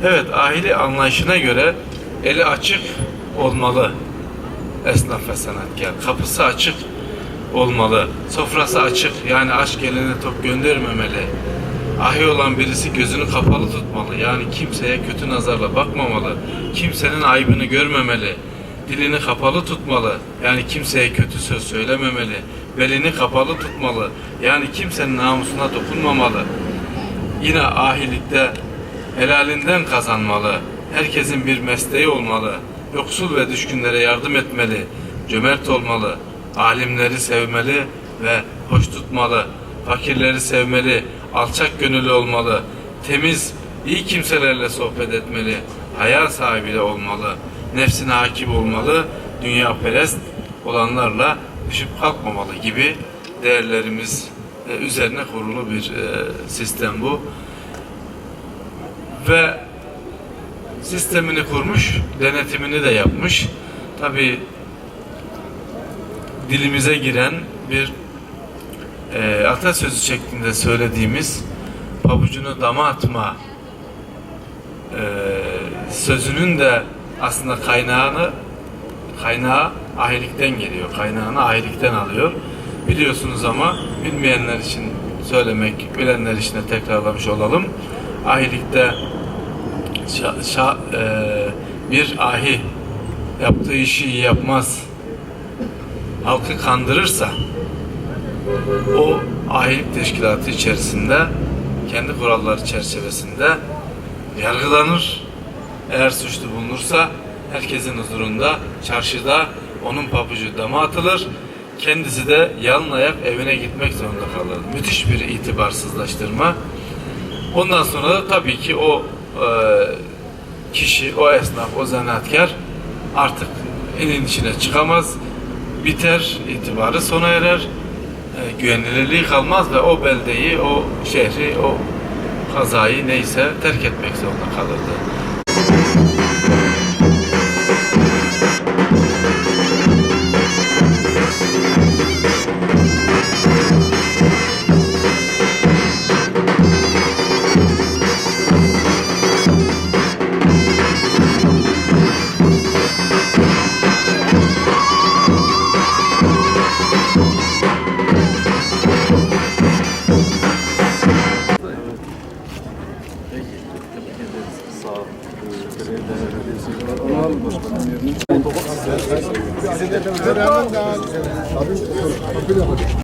Evet, ahili anlayışına göre eli açık olmalı esnaf ve sanatkar. Kapısı açık olmalı. Sofrası açık. Yani aç gelene tok göndermemeli. Ahi olan birisi gözünü kapalı tutmalı. Yani kimseye kötü nazarla bakmamalı. Kimsenin aybını görmemeli. Dilini kapalı tutmalı. Yani kimseye kötü söz söylememeli. Belini kapalı tutmalı. Yani kimsenin namusuna dokunmamalı. Yine ahilikte helalinden kazanmalı. Herkesin bir mesleği olmalı. Yoksul ve düşkünlere yardım etmeli. Cömert olmalı. Alimleri sevmeli ve hoş tutmalı. Fakirleri sevmeli. Alçak gönüllü olmalı. Temiz, iyi kimselerle sohbet etmeli. Haya sahibi de olmalı. Nefsine hakim olmalı. Dünyaperest olanlarla düşüp kalkmamalı gibi değerlerimiz üzerine kurulu bir sistem bu. Ve sistemini kurmuş, denetimini de yapmış. Tabii dilimize giren bir atasözü şeklinde söylediğimiz pabucunu dama atma sözünün de aslında kaynağı ahilikten geliyor. Kaynağını ahilikten alıyor. Biliyorsunuz ama bilmeyenler için söylemek, bilenler için de tekrarlamış olalım. Ahilikte bir ahi yaptığı işi iyi yapmaz, halkı kandırırsa o ahilik teşkilatı içerisinde kendi kuralları çerçevesinde yargılanır. Eğer suçlu bulunursa herkesin huzurunda, çarşıda onun pabucu dama atılır. Kendisi de yalın ayak evine gitmek zorunda kalır. Müthiş bir itibarsızlaştırma. Ondan sonra da tabii ki o kişi, o esnaf, o zanaatkar artık elin içine çıkamaz. Biter, itibarı sona erer. Güvenilirliği kalmaz ve o beldeyi, o şehri, o kazayı neyse terk etmek zorunda kalırdı.